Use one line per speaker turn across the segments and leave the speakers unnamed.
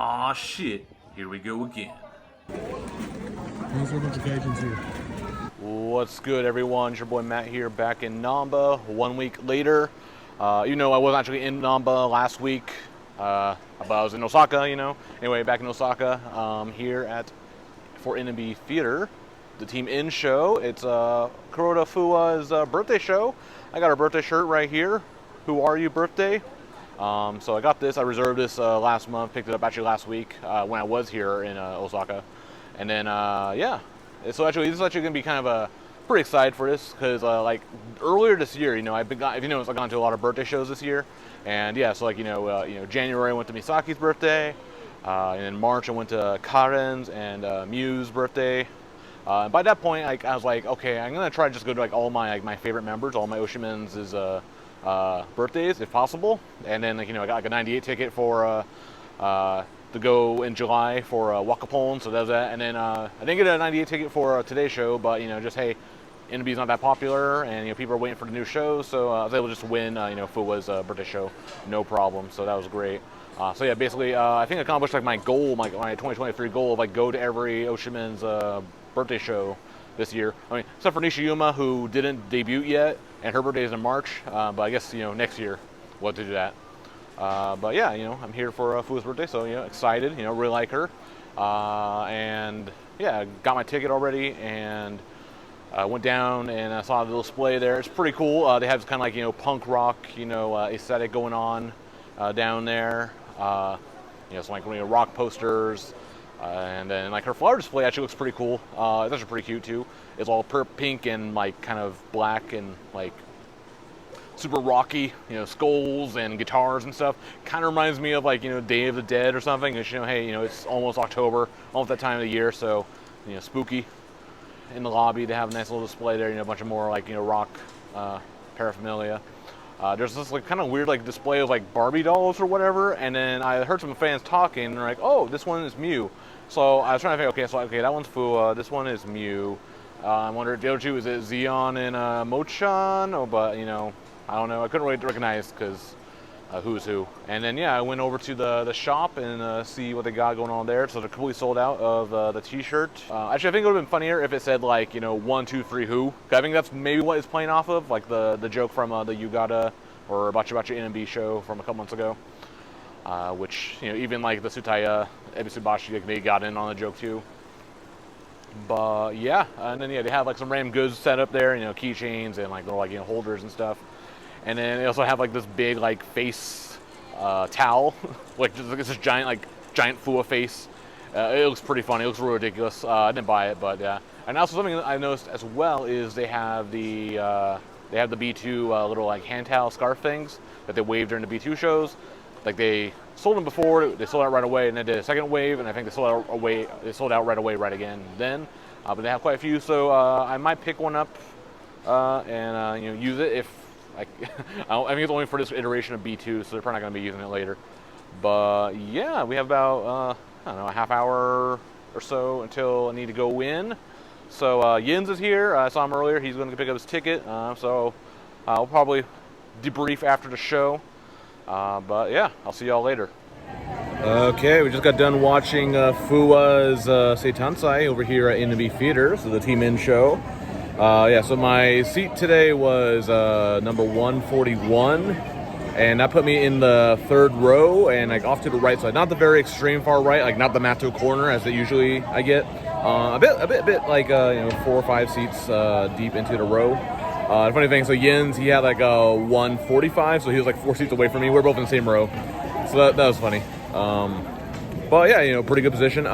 Aw, shit. Here we go again.
There's a bunch of Gaijins here.
What's good, everyone? It's your boy Matt here, back in Namba 1 week later. You know, I wasn't actually in Namba last week, but I was in Osaka, you know. Anyway, back in Osaka, here for NMB Theater, the Team In show. It's Kuroda Fuuwa's birthday show. I got her birthday shirt right here. Who are you, birthday? So I got this. I reserved this last month. Picked it up actually last week when I was here in Osaka. And then, yeah. So actually, this is actually going to be kind of pretty excited for this because like earlier this year, you know, I've gone to a lot of birthday shows this year. And yeah, so like, January I went to Misaki's birthday. And in March I went to Karen's and Miu's birthday. And by that point, I was like, okay, I'm going to try to just go to like all my favorite members, all my Oshimen's birthdays if possible. And then, like, I got like a 98 ticket for to go in July for Wakapon, so that was that. And then I didn't get a 98 ticket for today's show, but just hey, NMB's not that popular, and people are waiting for the new shows, so I was able to just win Fuuwa's birthday show, no problem. So that was great. So yeah, basically I think I accomplished like my goal, my 2023 goal of like go to every Oshimen's birthday show this year. I mean, except for Nishiyuma, who didn't debut yet, and her birthday is in March. But I guess next year we'll have to do that. But yeah, I'm here for Fuuwa's birthday, so excited. Really like her. And yeah, got my ticket already, and went down and I saw the little display there. It's pretty cool. They have kind of like punk rock aesthetic going on down there. Some like rock posters. And then like her flower display actually looks pretty cool. It's actually pretty cute too. It's all pink and like kind of black and like super rocky, skulls and guitars and stuff. Kind of reminds me of like Day of the Dead or something. Hey, it's almost October, almost that time of the year, so spooky. In the lobby, they have a nice little display there. A bunch of more like rock paraphernalia. There's this like kind of weird like display of like Barbie dolls or whatever, and then I heard some fans talking, and they're like, "Oh, this one is Miu." So I was trying to think, okay, that one's Fuuwa, this one is Miu. I wonder if the other two, is it Zeon and Mochan? Oh, but I don't know. I couldn't really recognize because who's who. And then yeah, I went over to the shop and see what they got going on there. So they're completely sold out of the T-shirt. Actually, I think it would have been funnier if it said like 1, 2, 3 who. I think that's maybe what it's playing off of, like the joke from the Yugata or Bachi Bachi NMB show from a couple months ago. Which even like the Tsutaya Ebisubashi, like, they got in on the joke too. But yeah, and then yeah, they have like some random goods set up there, keychains and like little like holders and stuff. And then they also have like this big like face towel, like just this giant Fuuwa face. It looks pretty funny. It looks real ridiculous. I didn't buy it, but yeah. And also something that I noticed as well is they have the B2 little like hand towel scarf things that they wave during the B2 shows. Like they sold them before, they sold out right away, and then did a second wave, and I think they sold out right away right again then. But they have quite a few, so I might pick one up and use it if. I think it's only for this iteration of B2, so they're probably not going to be using it later. But yeah, we have about I don't know, a half hour or so until I need to go in. So Yins is here. I saw him earlier. He's going to pick up his ticket. So I'll probably debrief after the show. But yeah, I'll see y'all later. Okay, we just got done watching Fuuwa's Tansai over here at NMB Theater, so the Team In show. Yeah, so my seat today was number 141, and that put me in the third row and like off to the right side, not the very extreme far right, like not the Matto corner as it usually I get. A bit like 4 or 5 seats deep into the row. The funny thing, so Yins, he had like a 145, so he was like 4 seats away from me. We're both in the same row, so that was funny. But yeah, pretty good position.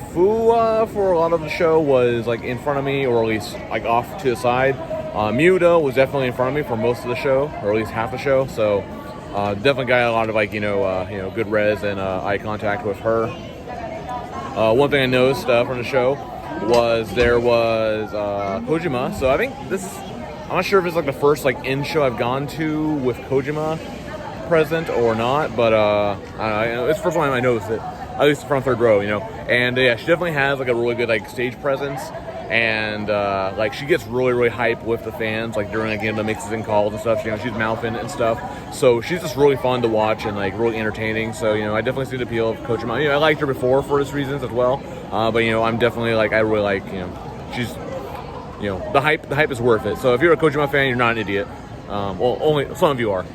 Fuuwa for a lot of the show was like in front of me, or at least like off to the side. Miu was definitely in front of me for most of the show, or at least half the show. So definitely got a lot of like good res and eye contact with her. One thing I noticed from the show was there was Kojima. So I think I'm not sure if it's like the first like in show I've gone to with Kojima present or not, but I don't know, it's the first time I noticed it. At least from third row, And yeah, she definitely has like a really good like stage presence. And like she gets really hype with the fans, like during like the mixes and calls and stuff. You know, she's mouthing it and stuff. So she's just really fun to watch and like really entertaining. So you know, I definitely see the appeal of Coach Mom. You know, I liked her before for these reasons as well. But you know, I'm definitely like I really like, you know, she's, you know, the hype is worth it. So if you're a Coach Mom fan, you're not an idiot. Well, only some of you are.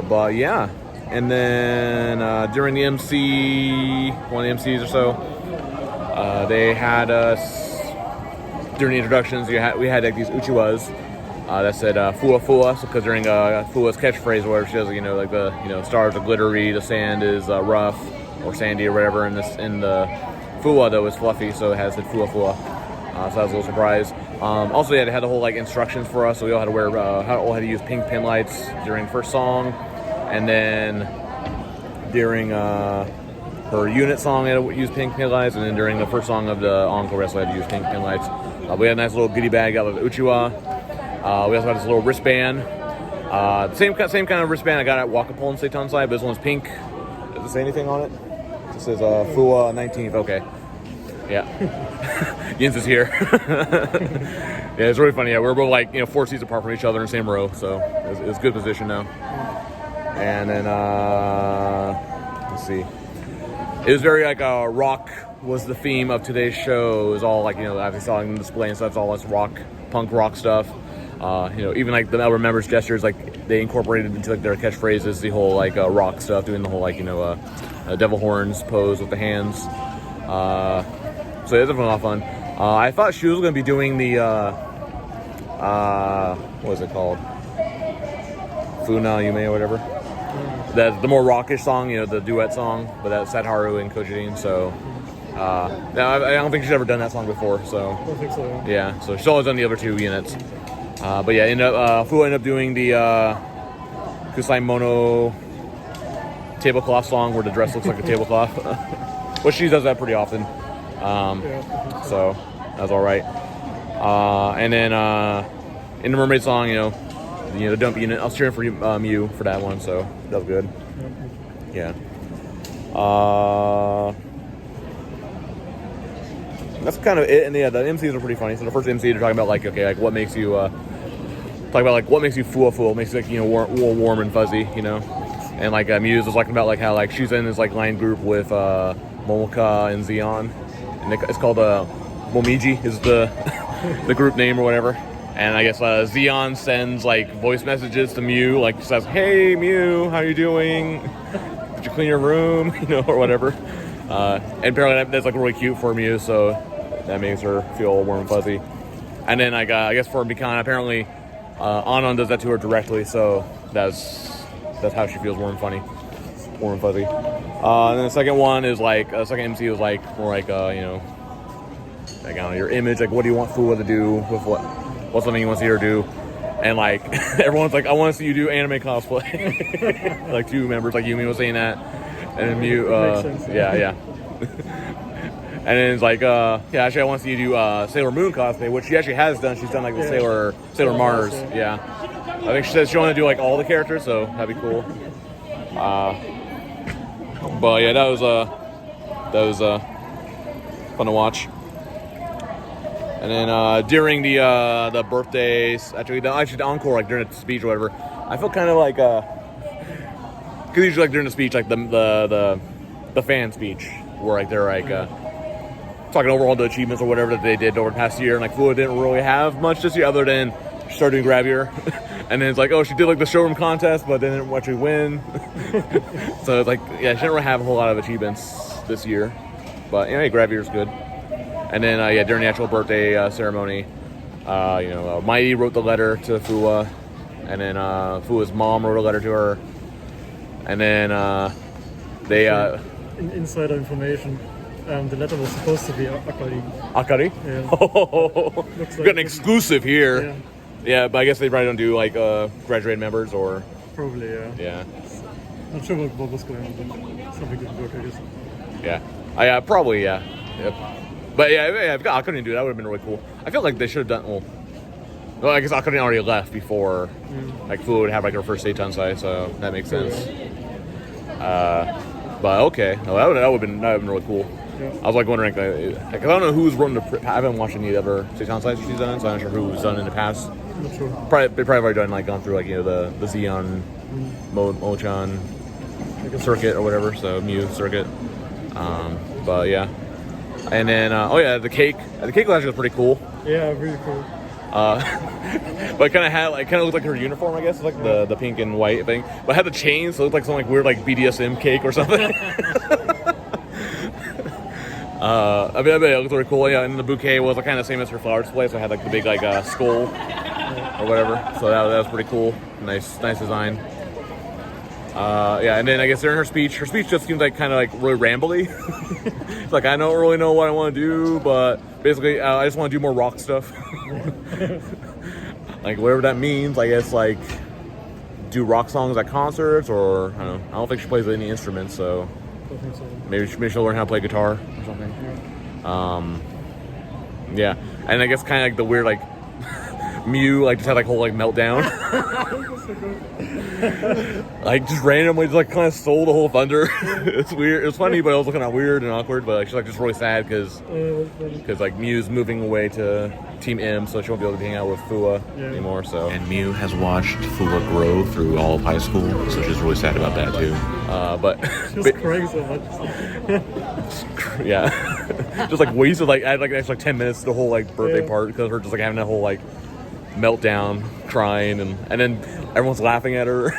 But yeah. And then during the MC, one of the MCs or so, they had us. During the introductions, we had like these uchiwas that said Fuuwa, so because during Fuuwa's catchphrase, where she does, you know, like the, you know, stars are glittery, the sand is rough or sandy or whatever, and the Fuuwa though is fluffy, so it has the Fuuwa. So that was a little surprise. Also, yeah, they had the whole like instructions for us, so we all had to wear all had to use pink pin lights during the first song, and then during her unit song, I had to use pink pin lights, and then during the first song of the encore wrestler, I had to use pink pin lights. We had a nice little goodie bag out of Uchiwa. We also had this little wristband. Same kind of wristband I got at Wakapon Seitansai, but this one's pink. Does it say anything on it? It says Fuuwa 19th. Okay. Yeah. Yins is here. Yeah, it's really funny. Yeah, we're both like, you know, 4 seats apart from each other in the same row, so it's a good position now. And then let's see. It was very like rock was the theme of today's show. It was all like, you know, as I saw in the display and stuff, it's all this punk rock stuff. You know, even like the Melbourne members' gestures, like they incorporated into like their catchphrases the whole like rock stuff, doing the whole like, you know, devil horns pose with the hands. So it was definitely a lot of fun. I thought she was going to be doing the what was it called? Funa Yume or whatever. The more rockish song, you know, the duet song, but that's Sadharu and Kojin. So I don't think she's ever done that song before. So
I don't think so.
yeah, so she's always done the other 2 units. But yeah, Fuuwa ended up doing the Kusai Mono tablecloth song where the dress looks like a tablecloth. Well, she does that pretty often. So that was all right. And then in the Mermaid song, you know, the dump unit, I was cheering for Mew for that one, so that was good. Yeah. That's kind of it. And yeah, the MCs are pretty funny. So the first MC, they're talking about like, okay, like what makes you Fuuwa, what makes you like, you know, warm and fuzzy, you know. And like Muse was talking about like how like she's in this like line group with Momoka and Zeon, and it's called Momiji is the the group name or whatever. And I guess Zeon sends like voice messages to Mew, like says, "Hey Mew, how you doing? Did you clean your room?" You know, or whatever. And apparently that's like really cute for Mew, so that makes her feel warm and fuzzy. And then like I guess for Mikan, apparently Anon does that to her directly, so that's how she feels warm and fuzzy. And then the second one is like second MC was like more like you know, like I don't know, your image, like what do you want Fuuwa to do with what's something you want to see her do. And like everyone's like, I want to see you do anime cosplay. Like 2 members, like Yumi was saying that, and then Mew, yeah. And then it's like, yeah, actually I want to see you do Sailor Moon cosplay, which she actually has done. She's done like the Sailor Mars, yeah. I think she said she wanted to do like all the characters, so that'd be cool. But yeah, that was fun to watch. And then during the birthdays, actually the encore, like during the speech or whatever, I felt kind of like because usually like during the speech, like the fan speech, where like they're like talking over all the achievements or whatever that they did over the past year, and like Fuuwa didn't really have much this year other than she started doing grab year. And then it's like, oh, she did like the showroom contest, but didn't actually win. So it's like, yeah, she didn't really have a whole lot of achievements this year, but anyway, grab year is good. And then, yeah, during the actual birthday ceremony, you know, Mighty wrote the letter to Fuuwa, and then Fuuwa's mom wrote a letter to her, and then they...
Insider information, the letter was supposed to be Akari.
Akari?
Yeah.
Oh, we got an exclusive here. Yeah, but I guess they probably don't do, like, graduated members, or...
Probably, yeah.
Yeah.
Not sure what was going on, but something didn't work, I guess.
Yeah. Probably, yeah. Yep. But yeah, if Akari do that, would have been really cool. I feel like they should have done. Well, I guess Akari already left before, like Fuuwa would have like her first Seitansai, so that makes sense. But okay, no, that would have been really cool. I was like wondering, like, I don't know who's run the. I haven't watched any other Seitan sites she's done, so I'm not sure who's done in the past.
Not sure.
Probably already done, like, gone through, like, you know, the Xeon, Mochan circuit or whatever, so Mew circuit. But yeah, and then oh yeah, the cake was actually pretty cool.
Yeah, really cool.
But it kind of looked like her uniform, I guess, like the pink and white thing. But it had the chains, so it looked like some like weird like BDSM cake or something. I mean, it looked really cool. Yeah, and the bouquet was kind of the same as her flower display, so it had like the big like skull or whatever. So that was pretty cool. Nice design. Yeah, and then I guess during her speech just seemed like kind of like really rambly. It's like, I don't really know what I want to do, but basically I just want to do more rock stuff. Like whatever that means, I guess, like do rock songs at concerts, or I don't think she plays any instruments, so maybe she'll learn how to play guitar or something. Yeah, and I guess kind of like the weird like Mew like just had like whole like meltdown. Like just randomly just like kind of stole the whole thunder. It's weird. It was funny, but also kind of weird and awkward. But like, she's like just really sad because like Mew's moving away to Team M, so she won't be able to hang out with Fuuwa anymore. So, and Mew has watched Fuuwa grow through all of high school, so she's really sad about that too. But
she's crying so much.
Yeah, just like wasted like I had like an extra like 10 minutes to the whole like birthday part because her just like having that whole like meltdown, crying, and then everyone's laughing at her.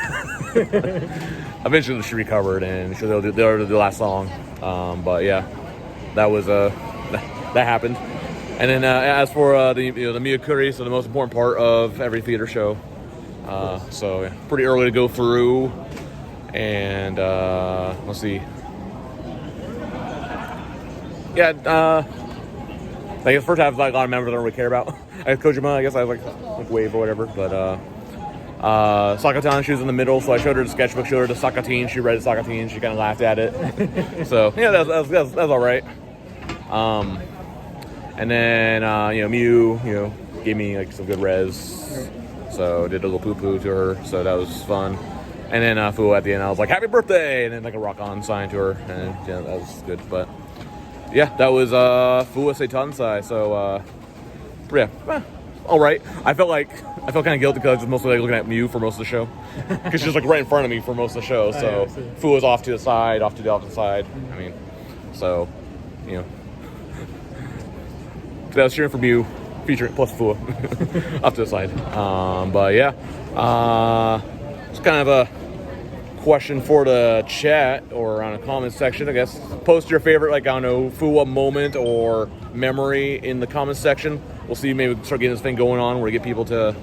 Eventually she recovered and they'll do the last song. But yeah, that was that happened. And then as for the Miyakuri, so the most important part of every theater show. So yeah, pretty early to go through, and let's see. Yeah, I guess first half like a lot of members I don't really care about. I guess Kojima, I guess I was like wave or whatever, but Sakatan, she was in the middle, so I showed her the sketchbook, showed her the Sakatine, she read the Sakatine, she kind of laughed at it. So yeah, that's all right. And then Mew, gave me like some good res, so did a little poo poo to her, so that was fun. And then Fuuwa at the end, I was like, happy birthday, and then like a rock on sign to her, and yeah, that was good. But yeah, that was Fuuwa Seitansai. So yeah, all right. I felt kind of guilty because I was mostly like looking at Mew for most of the show, because she's like right in front of me for most of the show. So Fuuwa's off to the side, off to the opposite side. I mean, so that was cheering for Mew, featuring plus Fuuwa off to the side. But yeah, it's kind of a question for the chat or on a comment section, I guess. Post your favorite, like, I don't know, Fuuwa moment or memory in the comment section. We'll see, maybe start getting this thing going on where we get people to,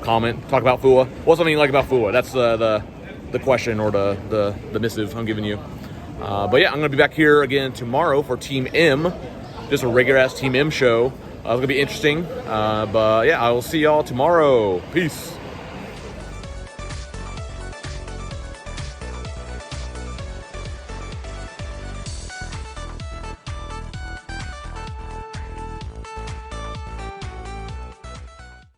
comment, talk about Fuuwa. What's something you like about Fuuwa? That's the question or the missive I'm giving you. But yeah, I'm going to be back here again tomorrow for Team M. Just a regular-ass Team M show. It's going to be interesting. But yeah, I will see y'all tomorrow. Peace.